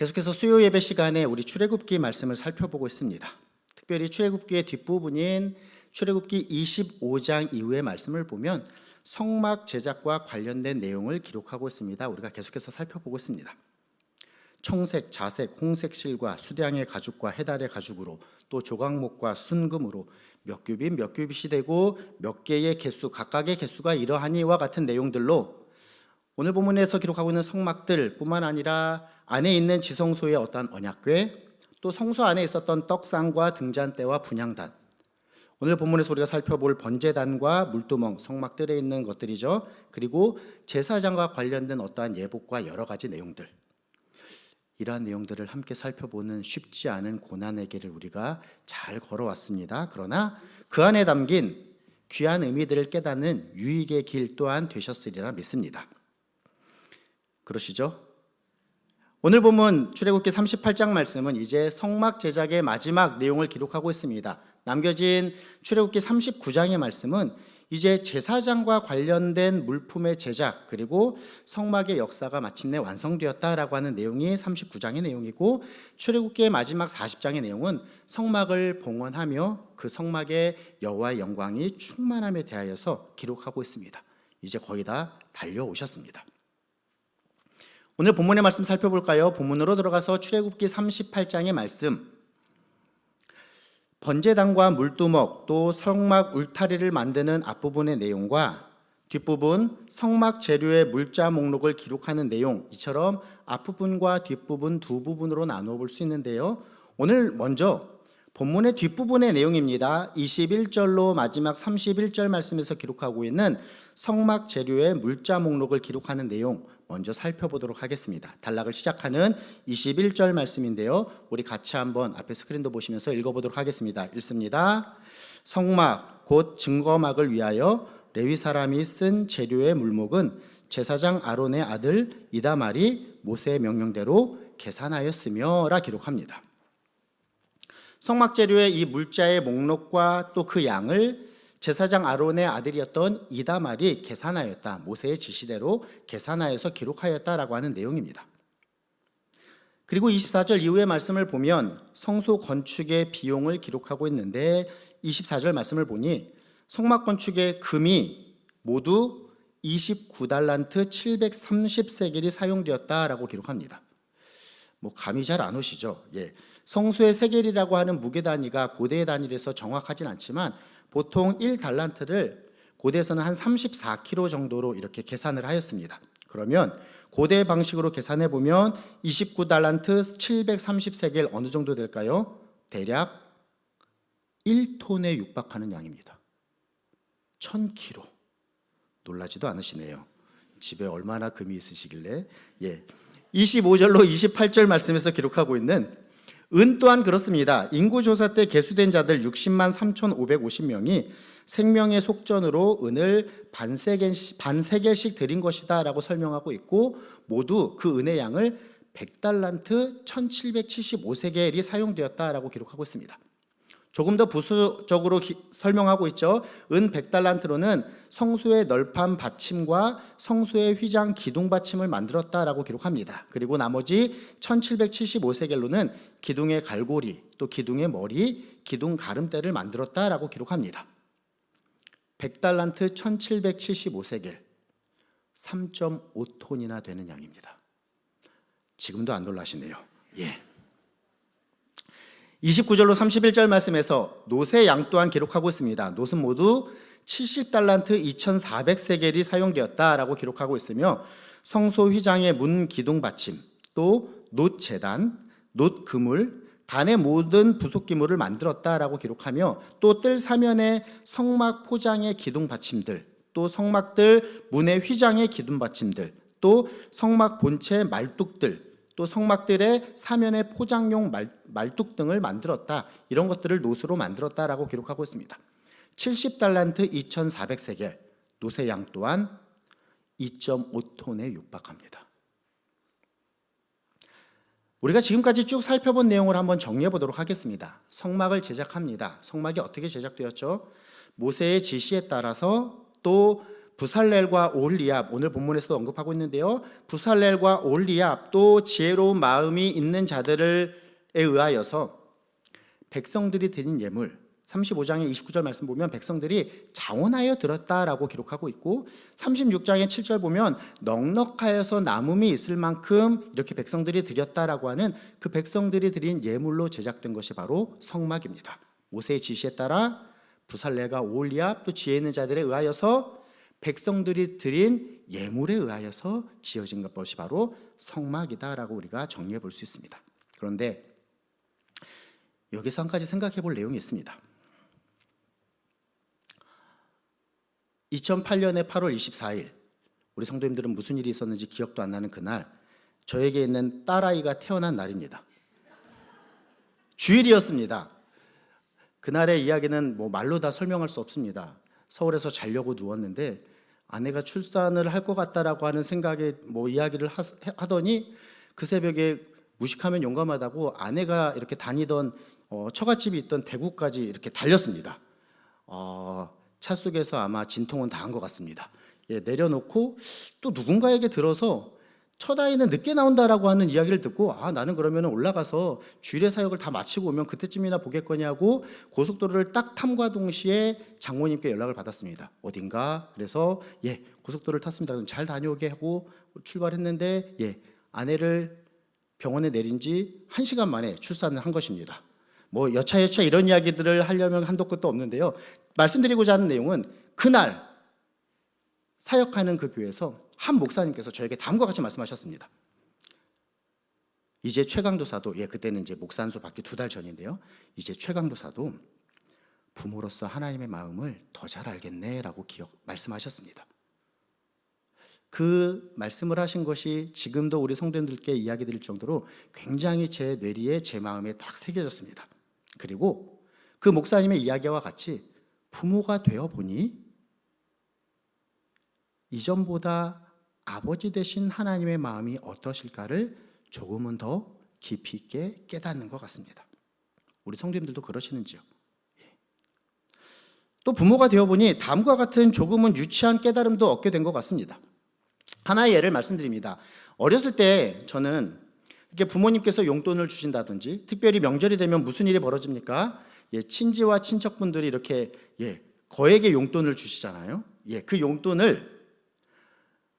계속해서 수요 예배 시간에 우리 출애굽기 말씀을 살펴보고 있습니다. 특별히 출애굽기의 뒷부분인 출애굽기 25장 이후의 말씀을 보면 성막 제작과 관련된 내용을 기록하고 있습니다. 우리가 계속해서 살펴보고 있습니다. 청색, 자색, 홍색 실과 수대양의 가죽과 해달의 가죽으로 또 조각목과 순금으로 몇 규빗 몇 규빗이 되고 몇 개의 개수 각각의 개수가 이러하니와 같은 내용들로 오늘 본문에서 기록하고 있는 성막들 뿐만 아니라 안에 있는 지성소의 어떠한 언약궤, 또 성소 안에 있었던 떡상과 등잔대와 분향단, 오늘 본문에서 우리가 살펴볼 번제단과 물두멍, 성막들에 있는 것들이죠. 그리고 제사장과 관련된 어떠한 예복과 여러 가지 내용들, 이러한 내용들을 함께 살펴보는 쉽지 않은 고난의 길을 우리가 잘 걸어왔습니다. 그러나 그 안에 담긴 귀한 의미들을 깨닫는 유익의 길 또한 되셨으리라 믿습니다. 그러시죠? 오늘 본문 출애굽기 38장 말씀은 이제 성막 제작의 마지막 내용을 기록하고 있습니다. 남겨진 출애굽기 39장의 말씀은 이제 제사장과 관련된 물품의 제작 그리고 성막의 역사가 마침내 완성되었다라고 하는 내용이 39장의 내용이고, 출애굽기의 마지막 40장의 내용은 성막을 봉헌하며 그 성막의 여호와의 영광이 충만함에 대하여서 기록하고 있습니다. 이제 거의 다 달려오셨습니다. 오늘 본문의 말씀 살펴볼까요? 본문으로 들어가서 출애굽기 38장의 말씀, 번제단과 물두먹 또 성막 울타리를 만드는 앞부분의 내용과 뒷부분 성막 재료의 물자 목록을 기록하는 내용, 이처럼 앞부분과 뒷부분 두 부분으로 나누어 볼 수 있는데요. 오늘 먼저 본문의 뒷부분의 내용입니다. 21절로 마지막 31절 말씀에서 기록하고 있는 성막 재료의 물자 목록을 기록하는 내용 먼저 살펴보도록 하겠습니다. 단락을 시작하는 21절 말씀인데요. 우리 같이 한번 앞에 스크린도 보시면서 읽어보도록 하겠습니다. 읽습니다. 성막 곧 증거막을 위하여 레위 사람이 쓴 재료의 물목은 제사장 아론의 아들 이다말이 모세의 명령대로 계산하였으며 라 기록합니다. 성막 재료의 이 물자의 목록과 또 그 양을 제사장 아론의 아들이었던 이다말이 계산하였다, 모세의 지시대로 계산하여서 기록하였다라고 하는 내용입니다. 그리고 24절 이후의 말씀을 보면 성소 건축의 비용을 기록하고 있는데, 24절 말씀을 보니 성막 건축의 금이 모두 29달란트 730세겔이 사용되었다라고 기록합니다. 감이 잘 안 오시죠? 성소의 세겔이라고 하는 무게 단위가 고대의 단위에서 정확하진 않지만 보통 1달란트를 고대에서는 한 34kg 정도로 이렇게 계산을 하였습니다. 그러면 고대 방식으로 계산해 보면 29달란트 730세겔 어느 정도 될까요? 대략 1톤에 육박하는 양입니다. 1000kg. 놀라지도 않으시네요. 집에 얼마나 금이 있으시길래. 25절로 28절 말씀에서 기록하고 있는 은 또한 그렇습니다. 인구조사 때 계수된 자들 60만 3,550명이 생명의 속전으로 은을 반세겔씩 드린 것이다 라고 설명하고 있고, 모두 그 은의 양을 100달란트 1775세겔이 사용되었다라고 기록하고 있습니다. 조금 더 부수적으로 설명하고 있죠. 은 100달란트로는 성소의 널판 받침과 성소의 휘장 기둥 받침을 만들었다라고 기록합니다. 그리고 나머지 1775세겔로는 기둥의 갈고리, 또 기둥의 머리, 기둥 가름대를 만들었다라고 기록합니다. 100달란트 1775세겔, 3.5톤이나 되는 양입니다. 지금도 안 놀라시네요. 29절로 31절 말씀에서 놋의 양 또한 기록하고 있습니다. 놋은 모두 70달란트 2400세겔이 사용되었다라고 기록하고 있으며, 성소 휘장의 문 기둥 받침, 또 놋 제단, 놋 그물, 단의 모든 부속 기물을 만들었다라고 기록하며, 또 뜰 사면의 성막 포장의 기둥 받침들, 또 성막들 문의 휘장의 기둥 받침들, 또 성막 본체 말뚝들, 또 성막들의 사면의 포장용 말뚝 등을 만들었다. 이런 것들을 놋으로 만들었다라고 기록하고 있습니다. 70달란트 2400세겔, 놋의 양 또한 2.5톤에 육박합니다. 우리가 지금까지 쭉 살펴본 내용을 한번 정리해 보도록 하겠습니다. 성막을 제작합니다. 성막이 어떻게 제작되었죠? 모세의 지시에 따라서 또 부살렐과 오홀리압, 오늘 본문에서도 언급하고 있는데요. 부살렐과 오홀리압 또 지혜로운 마음이 있는 자들에 의하여서 백성들이 드린 예물, 35장의 29절 말씀 보면 백성들이 자원하여 들었다라고 기록하고 있고, 36장의 7절 보면 넉넉하여서 남음이 있을 만큼 이렇게 백성들이 드렸다라고 하는 그 백성들이 드린 예물로 제작된 것이 바로 성막입니다. 모세의 지시에 따라 부살렐과 오홀리압 또 지혜 있는 자들에 의하여서 백성들이 드린 예물에 의하여서 지어진 것이 바로 성막이다라고 우리가 정리해 볼 수 있습니다. 그런데 여기서 한 가지 생각해 볼 내용이 있습니다. 2008년의 8월 24일, 우리 성도님들은 무슨 일이 있었는지 기억도 안 나는 그날, 저에게 있는 딸아이가 태어난 날입니다. 주일이었습니다. 그날의 이야기는 말로 다 설명할 수 없습니다. 서울에서 자려고 누웠는데 아내가 출산을 할 것 같다라고 하는 생각에 이야기를 하더니 그 새벽에 무식하면 용감하다고 아내가 이렇게 다니던 처갓집이 있던 대구까지 이렇게 달렸습니다. 차 속에서 아마 진통은 당한 것 같습니다. 내려놓고 또 누군가에게 들어서 첫 아이는 늦게 나온다라고 하는 이야기를 듣고 나는 그러면 올라가서 주일의 사역을 다 마치고 오면 그때쯤이나 보겠거냐고 고속도로를 딱 탐과 동시에 장모님께 연락을 받았습니다. 어딘가? 그래서 고속도로를 탔습니다. 그럼 잘 다녀오게 하고 출발했는데 아내를 병원에 내린 지 1시간 만에 출산을 한 것입니다. 여차여차 이런 이야기들을 하려면 한도 끝도 없는데요. 말씀드리고자 하는 내용은 그날 사역하는 그 교회에서 한 목사님께서 저에게 다음과 같이 말씀하셨습니다. 이제 최강도사도, 그때는 이제 목사 안수 받기 2달 전인데요. 이제 최강도사도 부모로서 하나님의 마음을 더 잘 알겠네라고 말씀하셨습니다. 그 말씀을 하신 것이 지금도 우리 성도님들께 이야기 드릴 정도로 굉장히 제 뇌리에 제 마음에 딱 새겨졌습니다. 그리고 그 목사님의 이야기와 같이 부모가 되어 보니 이전보다 아버지 되신 하나님의 마음이 어떠실까를 조금은 더 깊이 있게 깨닫는 것 같습니다. 우리 성도님들도 그러시는지요? 또 부모가 되어 보니 다음과 같은 조금은 유치한 깨달음도 얻게 된 것 같습니다. 하나의 예를 말씀드립니다. 어렸을 때 저는 이렇게 부모님께서 용돈을 주신다든지, 특별히 명절이 되면 무슨 일이 벌어집니까? 친지와 친척분들이 이렇게 거액의 용돈을 주시잖아요. 그 용돈을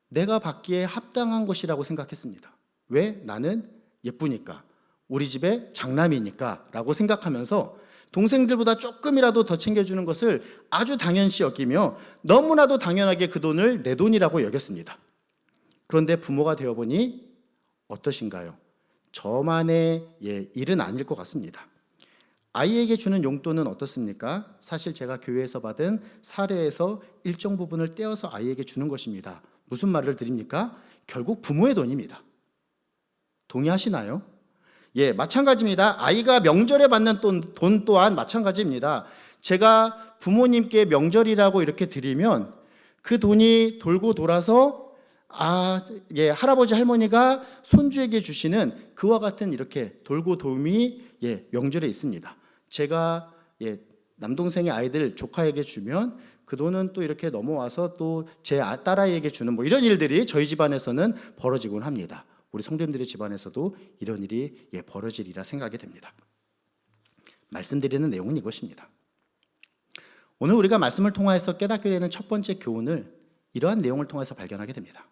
내가 받기에 합당한 것이라고 생각했습니다. 왜? 나는 예쁘니까, 우리 집에 장남이니까 라고 생각하면서 동생들보다 조금이라도 더 챙겨주는 것을 아주 당연시 여기며 너무나도 당연하게 그 돈을 내 돈이라고 여겼습니다. 그런데 부모가 되어보니 어떠신가요? 저만의 일은 아닐 것 같습니다. 아이에게 주는 용돈은 어떻습니까? 사실 제가 교회에서 받은 사례에서 일정 부분을 떼어서 아이에게 주는 것입니다. 무슨 말을 드립니까? 결국 부모의 돈입니다. 동의하시나요? 마찬가지입니다. 아이가 명절에 받는 돈 또한 마찬가지입니다. 제가 부모님께 명절이라고 이렇게 드리면 그 돈이 돌고 돌아서 할아버지 할머니가 손주에게 주시는 그와 같은 이렇게 돌고 돌미 명절에 있습니다. 제가 남동생의 아이들 조카에게 주면 그 돈은 또 이렇게 넘어와서 또 제 딸아이에게 주는 이런 일들이 저희 집안에서는 벌어지곤 합니다. 우리 성도님들의 집안에서도 이런 일이 벌어지리라 생각이 됩니다. 말씀드리는 내용은 이것입니다. 오늘 우리가 말씀을 통해서 깨닫게 되는 첫 번째 교훈을 이러한 내용을 통해서 발견하게 됩니다.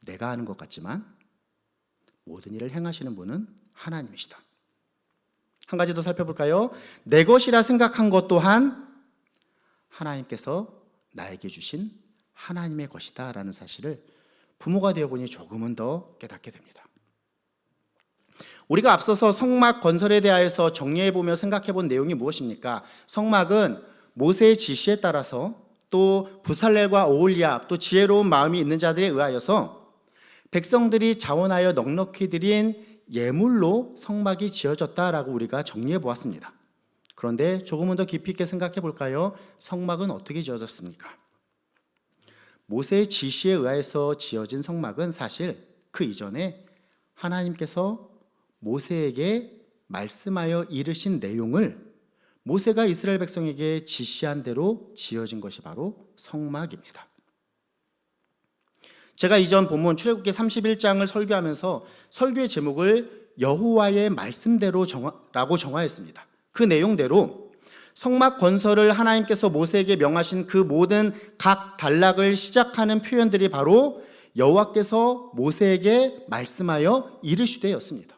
내가 하는 것 같지만 모든 일을 행하시는 분은 하나님이시다. 한 가지 더 살펴볼까요? 내 것이라 생각한 것 또한 하나님께서 나에게 주신 하나님의 것이다 라는 사실을 부모가 되어보니 조금은 더 깨닫게 됩니다. 우리가 앞서서 성막 건설에 대하여서 정리해보며 생각해본 내용이 무엇입니까? 성막은 모세의 지시에 따라서 또 부살렐과 오홀리압 또 지혜로운 마음이 있는 자들에 의하여서 백성들이 자원하여 넉넉히 드린 예물로 성막이 지어졌다라고 우리가 정리해 보았습니다. 그런데 조금은 더 깊이 있게 생각해 볼까요? 성막은 어떻게 지어졌습니까? 모세의 지시에 의해서 지어진 성막은 사실 그 이전에 하나님께서 모세에게 말씀하여 이르신 내용을 모세가 이스라엘 백성에게 지시한 대로 지어진 것이 바로 성막입니다. 제가 이전 본문 출애굽기 31장을 설교하면서 설교의 제목을 여호와의 말씀대로라고 정하였습니다. 그 내용대로 성막 건설을 하나님께서 모세에게 명하신 그 모든 각 단락을 시작하는 표현들이 바로 여호와께서 모세에게 말씀하여 이르시되였습니다.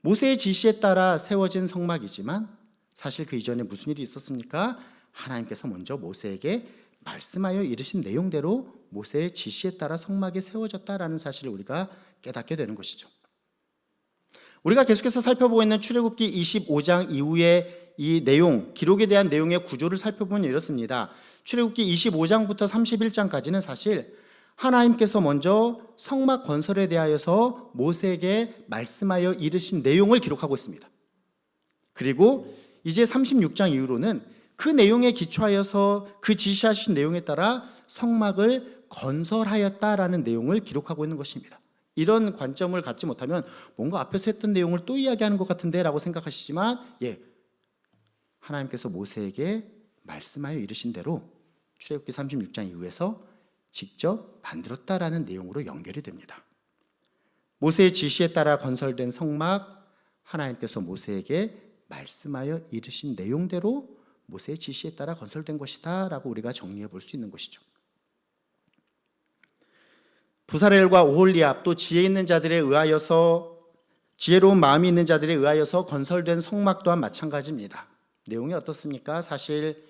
모세의 지시에 따라 세워진 성막이지만 사실 그 이전에 무슨 일이 있었습니까? 하나님께서 먼저 모세에게 말씀하여 이르신 내용대로 모세의 지시에 따라 성막이 세워졌다라는 사실을 우리가 깨닫게 되는 것이죠. 우리가 계속해서 살펴보고 있는 출애굽기 25장 이후의 이 내용, 기록에 대한 내용의 구조를 살펴보면 이렇습니다. 출애굽기 25장부터 31장까지는 사실 하나님께서 먼저 성막 건설에 대하여서 모세에게 말씀하여 이르신 내용을 기록하고 있습니다. 그리고 이제 36장 이후로는 그 내용에 기초하여서 그 지시하신 내용에 따라 성막을 건설하였다라는 내용을 기록하고 있는 것입니다. 이런 관점을 갖지 못하면 뭔가 앞에서 했던 내용을 또 이야기하는 것 같은데 라고 생각하시지만 하나님께서 모세에게 말씀하여 이르신 대로 출애굽기 36장 이후에서 직접 만들었다라는 내용으로 연결이 됩니다. 모세의 지시에 따라 건설된 성막, 하나님께서 모세에게 말씀하여 이르신 내용대로 모세의 지시에 따라 건설된 것이다 라고 우리가 정리해 볼 수 있는 것이죠. 부살엘과 오홀리압 또 지혜 있는 자들에 의하여서 지혜로운 마음이 있는 자들에 의하여서 건설된 성막 또한 마찬가지입니다. 내용이 어떻습니까? 사실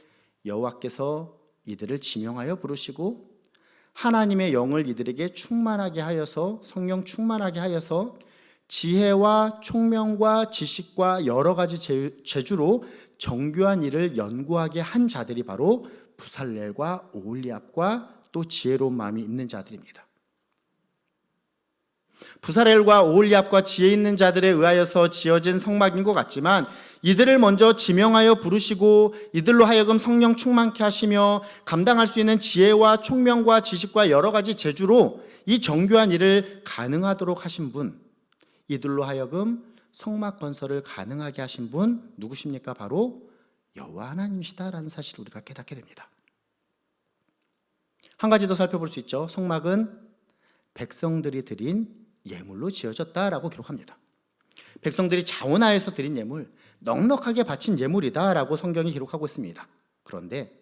여호와께서 이들을 지명하여 부르시고 하나님의 영을 이들에게 충만하게 하여서 성령 충만하게 하여서 지혜와 총명과 지식과 여러 가지 재주로 정교한 일을 연구하게 한 자들이 바로 부살렐과 오홀리압과 또 지혜로운 마음이 있는 자들입니다. 부살엘과 오홀리압과 지혜 있는 자들에 의하여서 지어진 성막인 것 같지만 이들을 먼저 지명하여 부르시고 이들로 하여금 성령 충만케 하시며 감당할 수 있는 지혜와 총명과 지식과 여러 가지 재주로 이 정교한 일을 가능하도록 하신 분, 이들로 하여금 성막 건설을 가능하게 하신 분 누구십니까? 바로 여호와 하나님이시다라는 사실을 우리가 깨닫게 됩니다. 한 가지 더 살펴볼 수 있죠. 성막은 백성들이 드린 예물로 지어졌다라고 기록합니다. 백성들이 자원하여서 드린 예물, 넉넉하게 바친 예물이다라고 성경이 기록하고 있습니다. 그런데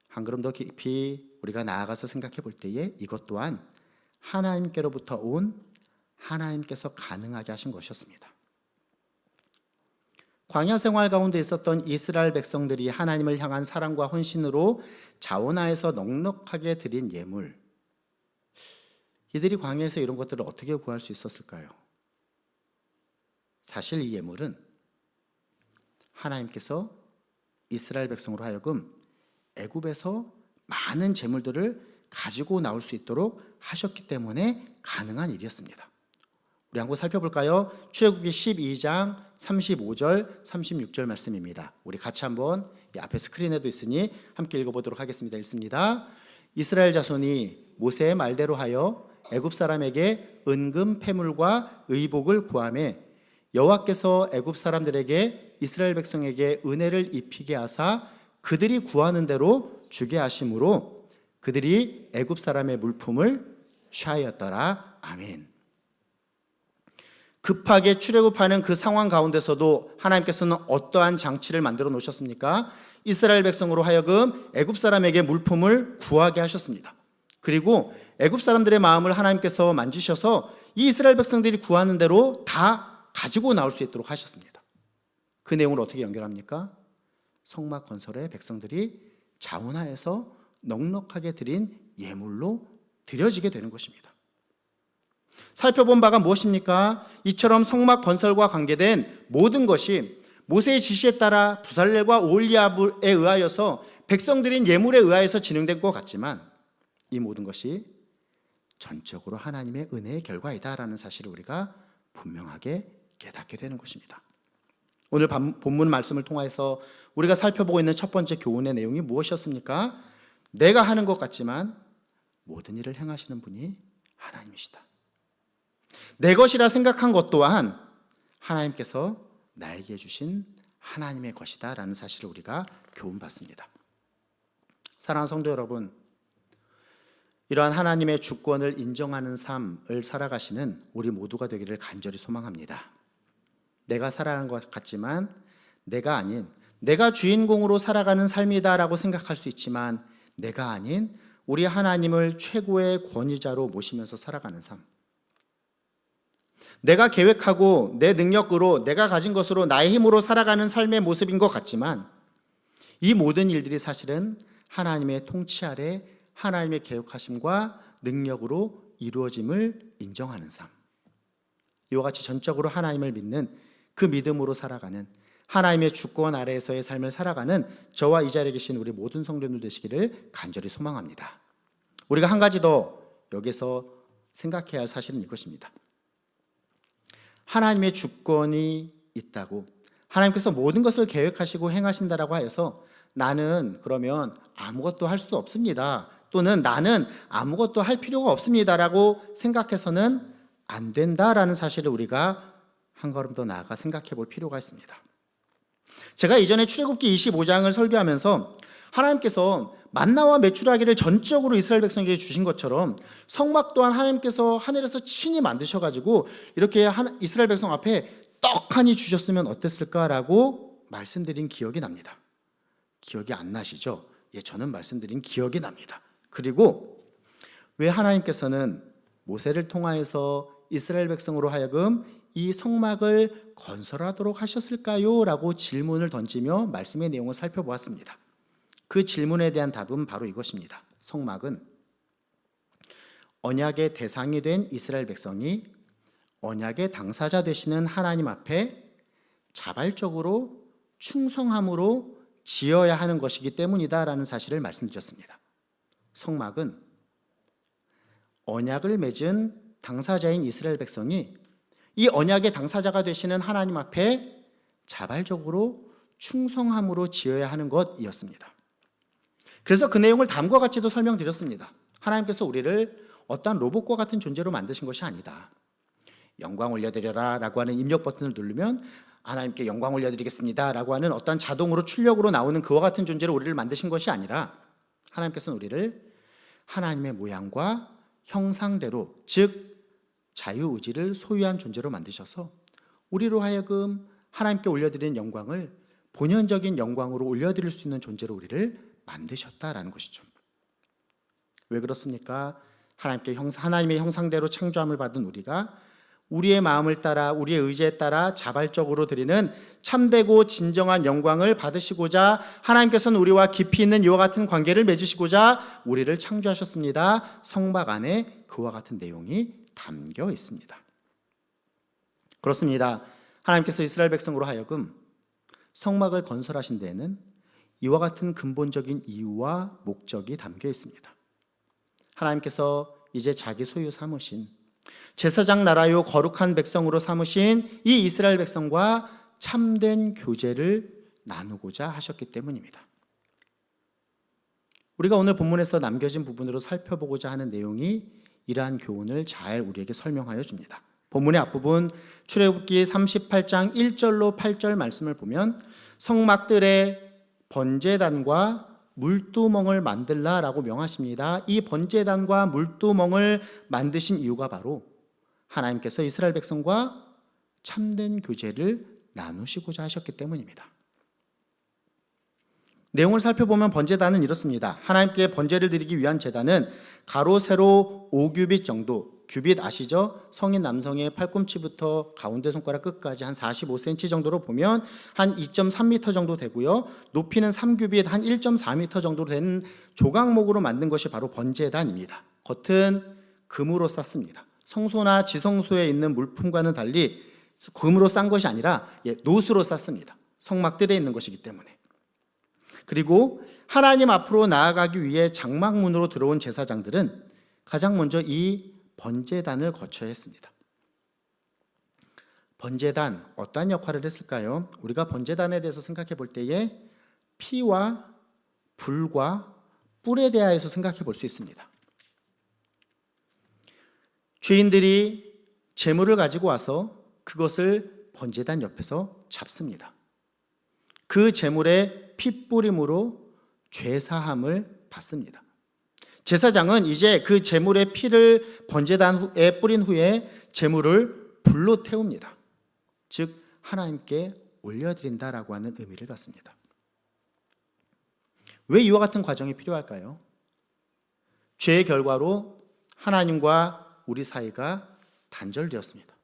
한 걸음 더 깊이 우리가 나아가서 생각해 볼 때에 이것 또한 하나님께로부터 온 하나님께서 가능하게 하신 것이었습니다. 광야 생활 가운데 있었던 이스라엘 백성들이 하나님을 향한 사랑과 헌신으로 자원하여서 넉넉하게 드린 예물, 이들이 광야에서 이런 것들을 어떻게 구할 수 있었을까요? 사실 이 예물은 하나님께서 이스라엘 백성으로 하여금 애굽에서 많은 재물들을 가지고 나올 수 있도록 하셨기 때문에 가능한 일이었습니다. 우리 한번 살펴볼까요? 출애굽기 12장 35절 36절 말씀입니다. 우리 같이 한번 앞에 스크린에도 있으니 함께 읽어보도록 하겠습니다. 읽습니다. 이스라엘 자손이 모세의 말대로 하여 애굽 사람에게 은금 패물과 의복을 구하매 여호와께서 애굽 사람들에게 이스라엘 백성에게 은혜를 입히게 하사 그들이 구하는 대로 주게 하심으로 그들이 애굽 사람의 물품을 취하였더라. 아멘. 급하게 출애굽하는 그 상황 가운데서도 하나님께서는 어떠한 장치를 만들어 놓으셨습니까? 이스라엘 백성으로 하여금 애굽 사람에게 물품을 구하게 하셨습니다. 그리고 애굽 사람들의 마음을 하나님께서 만지셔서 이 이스라엘 백성들이 구하는 대로 다 가지고 나올 수 있도록 하셨습니다. 그 내용을 어떻게 연결합니까? 성막 건설에 백성들이 자원하여서 넉넉하게 드린 예물로 드려지게 되는 것입니다. 살펴본 바가 무엇입니까? 이처럼 성막 건설과 관계된 모든 것이 모세의 지시에 따라 부살렐과 오홀리압에 의하여서 백성들인 예물에 의하여서 진행된 것 같지만 이 모든 것이 전적으로 하나님의 은혜의 결과이다라는 사실을 우리가 분명하게 깨닫게 되는 것입니다. 오늘 본문 말씀을 통해서 우리가 살펴보고 있는 첫 번째 교훈의 내용이 무엇이었습니까? 내가 하는 것 같지만 모든 일을 행하시는 분이 하나님이시다. 내 것이라 생각한 것 또한 하나님께서 나에게 주신 하나님의 것이다 라는 사실을 우리가 교훈받습니다. 사랑하는 성도 여러분, 이러한 하나님의 주권을 인정하는 삶을 살아가시는 우리 모두가 되기를 간절히 소망합니다. 내가 살아가는 것 같지만 내가 아닌, 내가 주인공으로 살아가는 삶이다라고 생각할 수 있지만 내가 아닌 우리 하나님을 최고의 권위자로 모시면서 살아가는 삶. 내가 계획하고 내 능력으로 내가 가진 것으로 나의 힘으로 살아가는 삶의 모습인 것 같지만 이 모든 일들이 사실은 하나님의 통치 아래 하나님의 계획하심과 능력으로 이루어짐을 인정하는 삶. 이와 같이 전적으로 하나님을 믿는 그 믿음으로 살아가는 하나님의 주권 아래에서의 삶을 살아가는 저와 이 자리에 계신 우리 모든 성도님들 되시기를 간절히 소망합니다. 우리가 한 가지 더 여기서 생각해야 할 사실은 이것입니다. 하나님의 주권이 있다고, 하나님께서 모든 것을 계획하시고 행하신다라고 하여서 나는 그러면 아무것도 할 수 없습니다, 또는 나는 아무것도 할 필요가 없습니다라고 생각해서는 안 된다라는 사실을 우리가 한 걸음 더 나아가 생각해 볼 필요가 있습니다. 제가 이전에 출애굽기 25장을 설교하면서 하나님께서 만나와 메추라기를 전적으로 이스라엘 백성에게 주신 것처럼 성막 또한 하나님께서 하늘에서 친히 만드셔가지고 이렇게 이스라엘 백성 앞에 떡하니 주셨으면 어땠을까라고 말씀드린 기억이 납니다. 기억이 안 나시죠? 예, 저는 말씀드린 기억이 납니다. 그리고 왜 하나님께서는 모세를 통하여서 이스라엘 백성으로 하여금 이 성막을 건설하도록 하셨을까요? 라고 질문을 던지며 말씀의 내용을 살펴보았습니다. 그 질문에 대한 답은 바로 이것입니다. 성막은 언약의 대상이 된 이스라엘 백성이 언약의 당사자 되시는 하나님 앞에 자발적으로 충성함으로 지어야 하는 것이기 때문이다라는 사실을 말씀드렸습니다. 성막은 언약을 맺은 당사자인 이스라엘 백성이 이 언약의 당사자가 되시는 하나님 앞에 자발적으로 충성함으로 지어야 하는 것이었습니다. 그래서 그 내용을 다음과 같이도 설명드렸습니다. 하나님께서 우리를 어떠한 로봇과 같은 존재로 만드신 것이 아니다. 영광 올려드려라 라고 하는 입력 버튼을 누르면 하나님께 영광 올려드리겠습니다 라고 하는 어떠한 자동으로 출력으로 나오는 그와 같은 존재로 우리를 만드신 것이 아니라 하나님께서는 우리를 하나님의 모양과 형상대로, 즉 자유의지를 소유한 존재로 만드셔서 우리로 하여금 하나님께 올려드리는 영광을 본연적인 영광으로 올려드릴 수 있는 존재로 우리를 만드셨다라는 것이죠. 왜 그렇습니까? 하나님의 형상대로 창조함을 받은 우리가 우리의 마음을 따라, 우리의 의지에 따라 자발적으로 드리는 참되고 진정한 영광을 받으시고자 하나님께서는 우리와 깊이 있는 이와 같은 관계를 맺으시고자 우리를 창조하셨습니다. 성막 안에 그와 같은 내용이 담겨 있습니다. 그렇습니다. 하나님께서 이스라엘 백성으로 하여금 성막을 건설하신 데에는 이와 같은 근본적인 이유와 목적이 담겨 있습니다. 하나님께서 이제 자기 소유 삼으신 제사장 나라요 거룩한 백성으로 삼으신 이 이스라엘 백성과 참된 교제를 나누고자 하셨기 때문입니다. 우리가 오늘 본문에서 남겨진 부분으로 살펴보고자 하는 내용이 이러한 교훈을 잘 우리에게 설명하여 줍니다. 본문의 앞부분 출애굽기 38장 1절로 8절 말씀을 보면 성막들의 번제단과 물두멍을 만들라라고 명하십니다. 이 번제단과 물두멍을 만드신 이유가 바로 하나님께서 이스라엘 백성과 참된 교제를 나누시고자 하셨기 때문입니다. 내용을 살펴보면 번제단은 이렇습니다. 하나님께 번제를 드리기 위한 제단은 가로 세로 5규빗 정도, 규빗 아시죠? 성인 남성의 팔꿈치부터 가운데 손가락 끝까지 한 45cm 정도로 보면 한 2.3m 정도 되고요. 높이는 3규빗 한 1.4m 정도 되는 조각목으로 만든 것이 바로 번제단입니다. 겉은 금으로 쌌습니다. 성소나 지성소에 있는 물품과는 달리 금으로 싼 것이 아니라 노수로 쌌습니다. 성막들에 있는 것이기 때문에. 그리고 하나님 앞으로 나아가기 위해 장막문으로 들어온 제사장들은 가장 먼저 이 번제단을 거쳐야 했습니다. 번제단, 어떠한 역할을 했을까요? 우리가 번제단에 대해서 생각해 볼 때에 피와 불과 뿔에 대하여서 생각해 볼 수 있습니다. 죄인들이 제물을 가지고 와서 그것을 번제단 옆에서 잡습니다. 그 제물의 핏뿌림으로 죄사함을 받습니다. 제사장은 이제 그 제물의 피를 번제단에 뿌린 후에 제물을 불로 태웁니다. 즉 하나님께 올려드린다라고 하는 의미를 갖습니다. 왜 이와 같은 과정이 필요할까요? 죄의 결과로 하나님과 우리 사이가 단절되었습니다.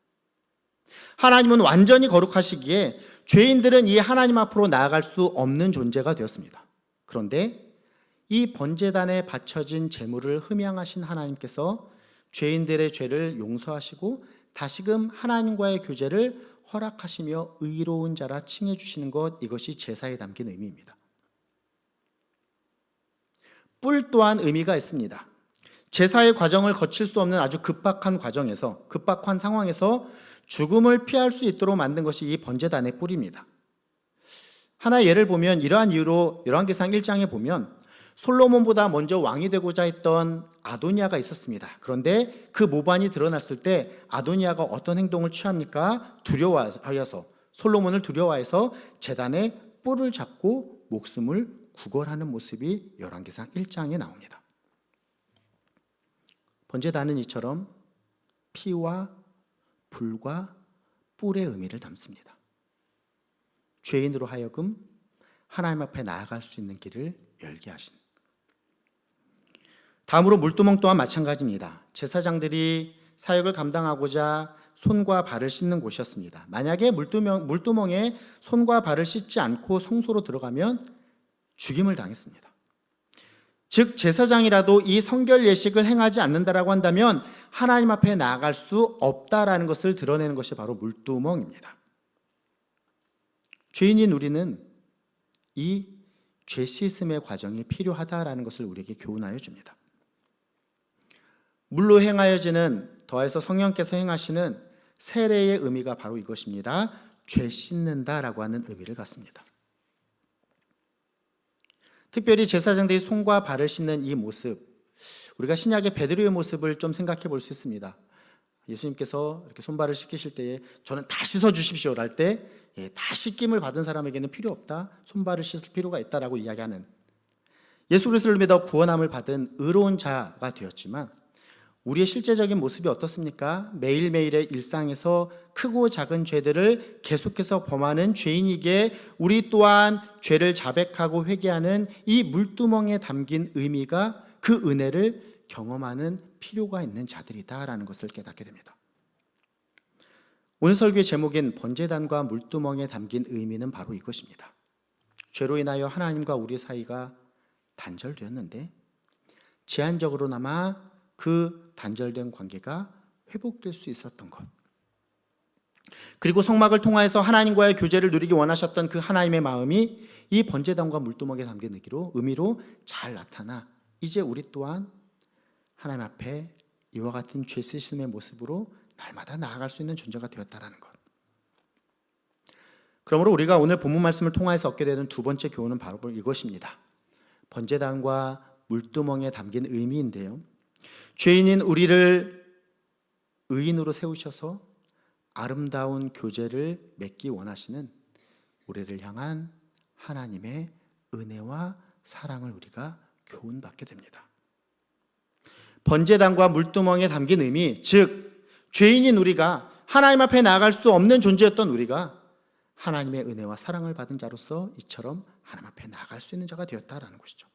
하나님은 완전히 거룩하시기에 죄인들은 이 하나님 앞으로 나아갈 수 없는 존재가 되었습니다. 그런데 이 번제단에 바쳐진 제물을 흠양하신 하나님께서 죄인들의 죄를 용서하시고 다시금 하나님과의 교제를 허락하시며 의로운 자라 칭해 주시는 것, 이것이 제사에 담긴 의미입니다. 뿔 또한 의미가 있습니다. 제사의 과정을 거칠 수 없는 아주 급박한 상황에서 죽음을 피할 수 있도록 만든 것이 이 번제단의 뿔입니다. 하나의 예를 보면 이러한 이유로 열왕기상 1장에 보면 솔로몬보다 먼저 왕이 되고자 했던 아도니아가 있었습니다. 그런데 그 모반이 드러났을 때 아도니아가 어떤 행동을 취합니까? 솔로몬을 두려워해서 제단에 뿔을 잡고 목숨을 구걸하는 모습이 열왕기상 1장에 나옵니다. 번제단은 이처럼 피와 불과 뿔의 의미를 담습니다. 죄인으로 하여금 하나님 앞에 나아갈 수 있는 길을 열게 하신. 다음으로 물두멍 또한 마찬가지입니다. 제사장들이 사역을 감당하고자 손과 발을 씻는 곳이었습니다. 만약에 물두멍에 손과 발을 씻지 않고 성소로 들어가면 죽임을 당했습니다. 즉 제사장이라도 이 성결 예식을 행하지 않는다라고 한다면 하나님 앞에 나아갈 수 없다라는 것을 드러내는 것이 바로 물두멍입니다. 죄인인 우리는 이 죄 씻음의 과정이 필요하다라는 것을 우리에게 교훈하여 줍니다. 물로 행하여지는, 더해서 성령께서 행하시는 세례의 의미가 바로 이것입니다. 죄 씻는다라고 하는 의미를 갖습니다. 특별히 제사장들이 손과 발을 씻는 이 모습, 우리가 신약의 베드로의 모습을 좀 생각해 볼 수 있습니다. 예수님께서 이렇게 손발을 씻기실 때에 저는 다 씻어 주십시오 할 때 다 씻김을 받은 사람에게는 필요 없다, 손발을 씻을 필요가 있다라고 이야기하는, 예수 그리스도를 믿어 구원함을 받은 의로운 자가 되었지만 우리의 실제적인 모습이 어떻습니까? 매일매일의 일상에서 크고 작은 죄들을 계속해서 범하는 죄인이기에 우리 또한 죄를 자백하고 회개하는 이 물두멍에 담긴 의미가, 그 은혜를 경험하는 필요가 있는 자들이다라는 것을 깨닫게 됩니다. 오늘 설교의 제목인 번제단과 물두멍에 담긴 의미는 바로 이것입니다. 죄로 인하여 하나님과 우리 사이가 단절되었는데 제한적으로나마 그 단절된 관계가 회복될 수 있었던 것, 그리고 성막을 통하여서 하나님과의 교제를 누리기 원하셨던 그 하나님의 마음이 이 번제단과 물두멍에 담긴 의미로 잘 나타나 이제 우리 또한 하나님 앞에 이와 같은 죄 씻음의 모습으로 날마다 나아갈 수 있는 존재가 되었다라는 것. 그러므로 우리가 오늘 본문 말씀을 통하여서 얻게 되는 두 번째 교훈은 바로 이것입니다. 번제단과 물두멍에 담긴 의미인데요, 죄인인 우리를 의인으로 세우셔서 아름다운 교제를 맺기 원하시는 우리를 향한 하나님의 은혜와 사랑을 우리가 교훈받게 됩니다. 번제단과 물두멍에 담긴 의미, 즉 죄인인 우리가, 하나님 앞에 나아갈 수 없는 존재였던 우리가 하나님의 은혜와 사랑을 받은 자로서 이처럼 하나님 앞에 나아갈 수 있는 자가 되었다라는 것이죠.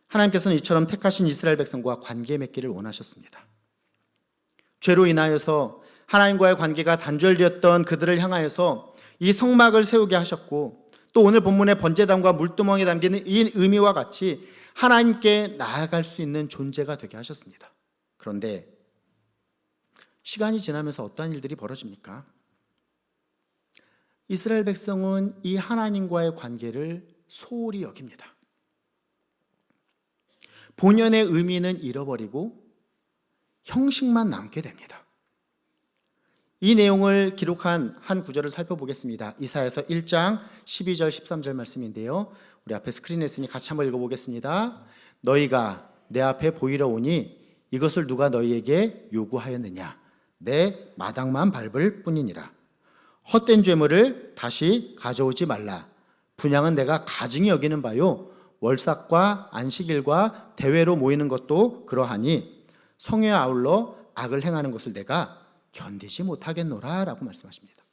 하나님께서는 이처럼 택하신 이스라엘 백성과 관계 맺기를 원하셨습니다. 죄로 인하여서 하나님과의 관계가 단절되었던 그들을 향하여서 이 성막을 세우게 하셨고, 또 오늘 본문의 번제단과 물두멍에 담기는 이 의미와 같이 하나님께 나아갈 수 있는 존재가 되게 하셨습니다. 그런데 시간이 지나면서 어떠한 일들이 벌어집니까? 이스라엘 백성은 이 하나님과의 관계를 소홀히 여깁니다. 본연의 의미는 잃어버리고 형식만 남게 됩니다. 이 내용을 기록한 한 구절을 살펴보겠습니다. 이사야서 1장 12절 13절 말씀인데요, 우리 앞에 스크린에 있으니 같이 한번 읽어보겠습니다. 너희가 내 앞에 보이러 오니 이것을 누가 너희에게 요구하였느냐? 내 마당만 밟을 뿐이니라. 헛된 죄물을 다시 가져오지 말라. 분향은 내가 가증히 여기는 바요 월삭과 안식일과 대회로 모이는 것도 그러하니 성회에 아울러 악을 행하는 것을 내가 견디지 못하겠노라 라고 말씀하십니다.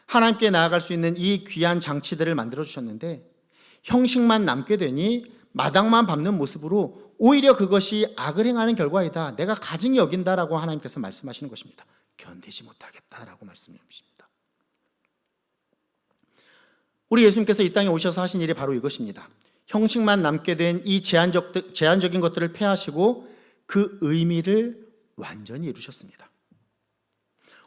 하나님께 나아갈 수 있는 이 귀한 장치들을 만들어 주셨는데 형식만 남게 되니 마당만 밟는 모습으로 오히려 그것이 악을 행하는 결과이다. 내가 가증히 여긴다라고 하나님께서 말씀하시는 것입니다. 견디지 못하겠다라고 말씀하십니다. 우리 예수님께서 이 땅에 오셔서 하신 일이 바로 이것입니다. 형식만 남게 된 이 제한적인 것들을 폐하시고 그 의미를 완전히 이루셨습니다.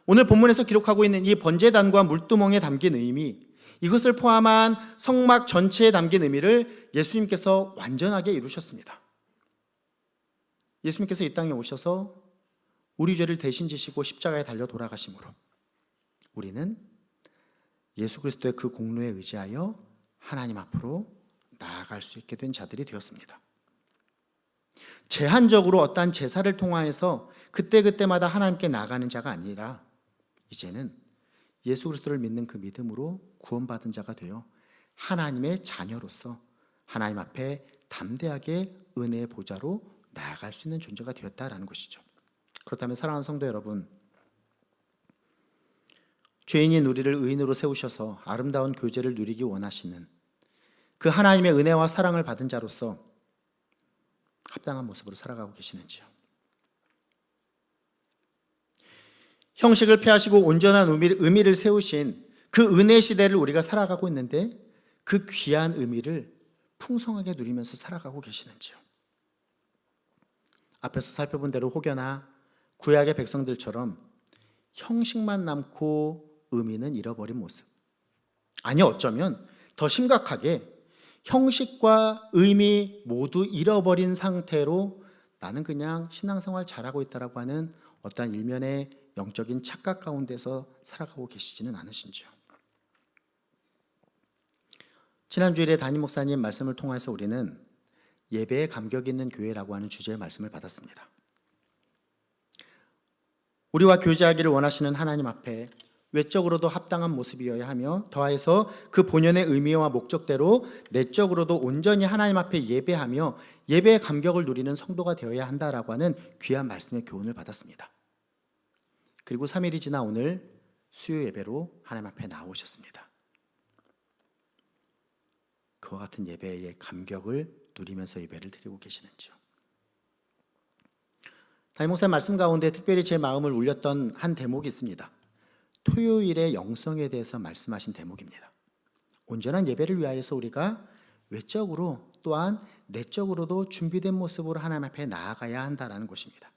오늘 본문에서 기록하고 있는 이 번제단과 물두멍에 담긴 의미, 이것을 포함한 성막 전체에 담긴 의미를 예수님께서 완전하게 이루셨습니다. 예수님께서 이 땅에 오셔서 우리 죄를 대신 지시고 십자가에 달려 돌아가심으로 우리는 예수 그리스도의 그 공로에 의지하여 하나님 앞으로 나아갈 수 있게 된 자들이 되었습니다. 제한적으로 어떠한 제사를 통하여서 그때그때마다 하나님께 나아가는 자가 아니라 이제는 예수 그리스도를 믿는 그 믿음으로 구원받은 자가 되어 하나님의 자녀로서 하나님 앞에 담대하게 은혜의 보좌로 나아갈 수 있는 존재가 되었다라는 것이죠. 그렇다면 사랑하는 성도 여러분, 죄인인 우리를 의인으로 세우셔서 아름다운 교제를 누리기 원하시는 그 하나님의 은혜와 사랑을 받은 자로서 합당한 모습으로 살아가고 계시는지요? 형식을 폐하시고 온전한 의미를 세우신 그 은혜 시대를 우리가 살아가고 있는데 그 귀한 의미를 풍성하게 누리면서 살아가고 계시는지요? 앞에서 살펴본 대로 혹여나 구약의 백성들처럼 형식만 남고 의미는 잃어버린 모습, 아니 어쩌면 더 심각하게 형식과 의미 모두 잃어버린 상태로 나는 그냥 신앙생활 잘하고 있다라고 하는 어떠한 일면의 영적인 착각 가운데서 살아가고 계시지는 않으신지요? 지난 주일에 담임 목사님 말씀을 통해서 우리는 예배에 감격 있는 교회라고 하는 주제의 말씀을 받았습니다. 우리와 교제하기를 원하시는 하나님 앞에 외적으로도 합당한 모습이어야 하며 더하여서 그 본연의 의미와 목적대로 내적으로도 온전히 하나님 앞에 예배하며 예배의 감격을 누리는 성도가 되어야 한다라고 하는 귀한 말씀의 교훈을 받았습니다. 그리고 3일이 지나 오늘 수요 예배로 하나님 앞에 나오셨습니다. 그와 같은 예배의 감격을 누리면서 예배를 드리고 계시는지요? 담임 목사님 말씀 가운데 특별히 제 마음을 울렸던 한 대목이 있습니다. 토요일의 영성에 대해서 말씀하신 대목입니다. 온전한 예배를 위하여서 우리가 외적으로 또한 내적으로도 준비된 모습으로 하나님 앞에 나아가야 한다는 것입니다.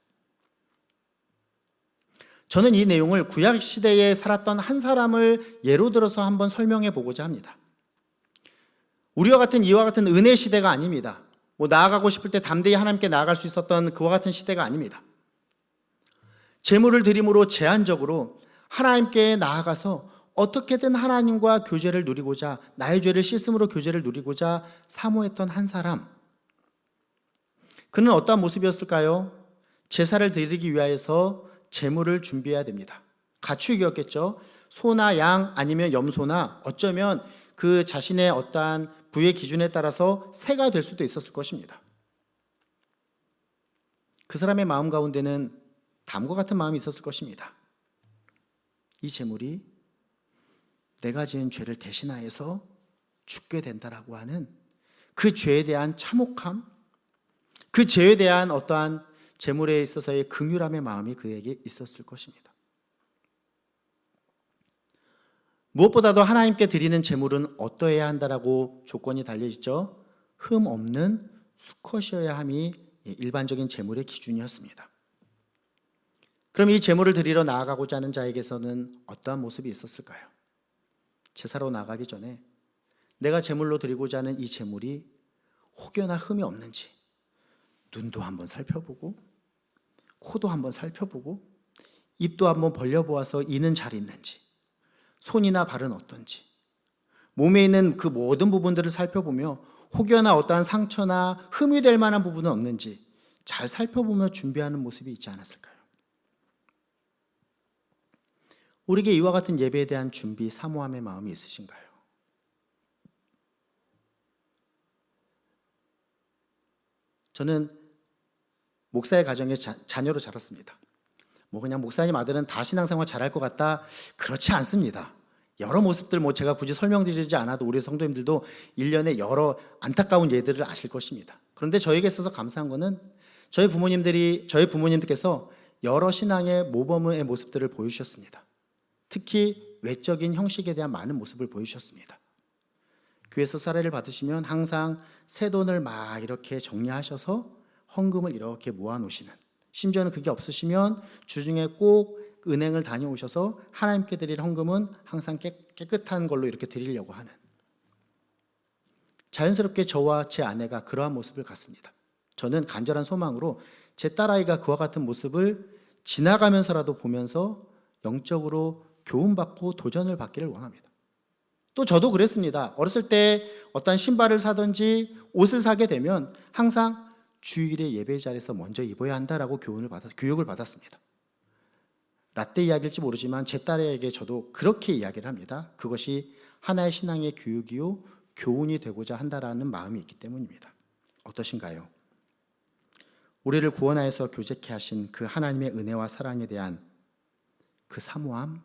저는 이 내용을 구약 시대에 살았던 한 사람을 예로 들어서 한번 설명해 보고자 합니다. 우리와 같은 이와 같은 은혜 시대가 아닙니다. 나아가고 싶을 때 담대히 하나님께 나아갈 수 있었던 그와 같은 시대가 아닙니다. 제물을 드림으로 제한적으로 하나님께 나아가서 어떻게든 하나님과 교제를 누리고자, 나의 죄를 씻음으로 교제를 누리고자 사모했던 한 사람, 그는 어떠한 모습이었을까요? 제사를 드리기 위하여서 제물을 준비해야 됩니다. 가축이었겠죠. 소나 양 아니면 염소나 어쩌면 그 자신의 어떠한 부의 기준에 따라서 새가 될 수도 있었을 것입니다. 그 사람의 마음 가운데는 다음과 같은 마음이 있었을 것입니다. 이 제물이 내가 지은 죄를 대신하여서 죽게 된다라고 하는 그 죄에 대한 참혹함, 그 죄에 대한 어떠한 제물에 있어서의 긍휼함의 마음이 그에게 있었을 것입니다. 무엇보다도 하나님께 드리는 제물은 어떠해야 한다라고 조건이 달려있죠. 흠 없는 수컷이어야 함이 일반적인 제물의 기준이었습니다. 그럼 이 제물을 드리러 나아가고자 하는 자에게서는 어떠한 모습이 있었을까요? 제사로 나가기 전에 내가 제물로 드리고자 하는 이 제물이 혹여나 흠이 없는지 눈도 한번 살펴보고 코도 한번 살펴보고 입도 한번 벌려보아서 이는 잘 있는지 손이나 발은 어떤지 몸에 있는 그 모든 부분들을 살펴보며 혹여나 어떠한 상처나 흠이 될 만한 부분은 없는지 잘 살펴보며 준비하는 모습이 있지 않았을까요? 우리에게 이와 같은 예배에 대한 준비, 사모함의 마음이 있으신가요? 저는 목사의 가정에 자녀로 자랐습니다. 그냥 목사님 아들은 다 신앙생활 잘할 것 같다? 그렇지 않습니다. 여러 모습들 제가 굳이 설명드리지 않아도 우리 성도님들도 1년에 여러 안타까운 예들을 아실 것입니다. 그런데 저에게 있어서 감사한 것은 저희 부모님들께서 여러 신앙의 모범의 모습들을 보여주셨습니다. 특히 외적인 형식에 대한 많은 모습을 보여주셨습니다. 교회에서 사례를 받으시면 항상 새 돈을 막 이렇게 정리하셔서 헌금을 이렇게 모아놓으시는, 심지어는 그게 없으시면 주중에 꼭 은행을 다녀오셔서 하나님께 드릴 헌금은 항상 깨끗한 걸로 이렇게 드리려고 하는, 자연스럽게 저와 제 아내가 그러한 모습을 갖습니다. 저는 간절한 소망으로 제 딸아이가 그와 같은 모습을 지나가면서라도 보면서 영적으로 교훈받고 도전을 받기를 원합니다. 또 저도 그랬습니다. 어렸을 때 어떤 신발을 사든지 옷을 사게 되면 항상 주일에 예배 자리에서 먼저 입어야 한다라고 교육을 받았습니다. 라떼 이야기일지 모르지만 제 딸에게 저도 그렇게 이야기를 합니다. 그것이 하나의 신앙의 교육이요 교훈이 되고자 한다라는 마음이 있기 때문입니다. 어떠신가요? 우리를 구원하여서 교제케 하신 그 하나님의 은혜와 사랑에 대한 그 사모함,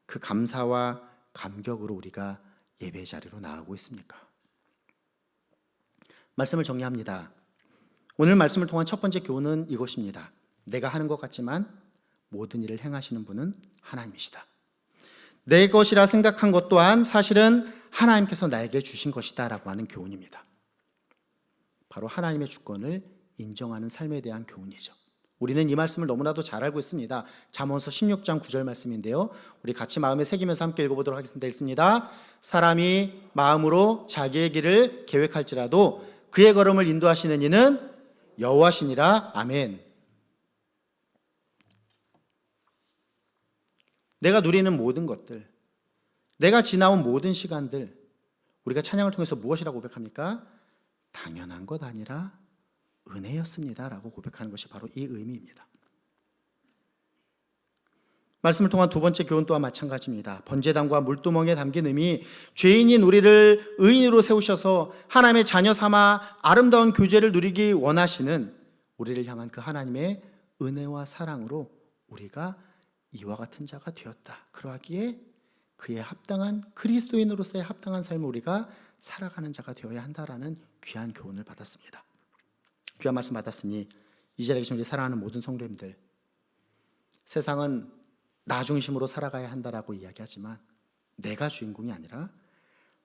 그 감사와 감격으로 우리가 예배 자리로 나아가고 있습니까? 말씀을 정리합니다. 오늘 말씀을 통한 첫 번째 교훈은 이것입니다. 내가 하는 것 같지만 모든 일을 행하시는 분은 하나님이시다. 내 것이라 생각한 것 또한 사실은 하나님께서 나에게 주신 것이다 라고 하는 교훈입니다. 바로 하나님의 주권을 인정하는 삶에 대한 교훈이죠. 우리는 이 말씀을 너무나도 잘 알고 있습니다. 잠언서 16장 9절 말씀인데요, 우리 같이 마음에 새기면서 함께 읽어보도록 하겠습니다. 읽습니다. 사람이 마음으로 자기의 길을 계획할지라도 그의 걸음을 인도하시는 이는 여호와시니라. 아멘. 내가 누리는 모든 것들, 내가 지나온 모든 시간들, 우리가 찬양을 통해서 무엇이라고 고백합니까? 당연한 것 아니라 은혜였습니다 라고 고백하는 것이 바로 이 의미입니다. 말씀을 통한 두 번째 교훈 또한 마찬가지입니다. 번제단과 물두멍에 담긴 의미, 죄인인 우리를 의인으로 세우셔서 하나님의 자녀 삼아 아름다운 교제를 누리기 원하시는 우리를 향한 그 하나님의 은혜와 사랑으로 우리가 이와 같은 자가 되었다. 그러하기에 그의 합당한, 그리스도인으로서의 합당한 삶을 우리가 살아가는 자가 되어야 한다라는 귀한 교훈을 받았습니다. 귀한 말씀 받았으니 이 자리에 계신 우리 사랑하는 모든 성도님들, 세상은 나 중심으로 살아가야 한다라고 이야기하지만 내가 주인공이 아니라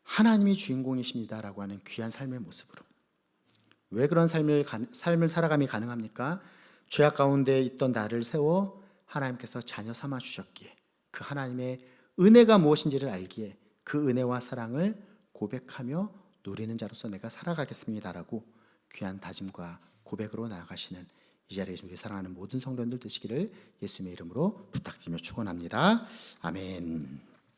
하나님이 주인공이십니다라고 하는 귀한 삶의 모습으로, 왜 그런 삶을 살아감이 가능합니까? 죄악 가운데 있던 나를 세워 하나님께서 자녀 삼아 주셨기에, 그 하나님의 은혜가 무엇인지를 알기에 그 은혜와 사랑을 고백하며 누리는 자로서 내가 살아가겠습니다라고 귀한 다짐과 고백으로 나아가시는 이 자리에 우리 사랑하는 모든 성도님들 되시기를 예수님의 이름으로 부탁드리며 축원합니다. 아멘.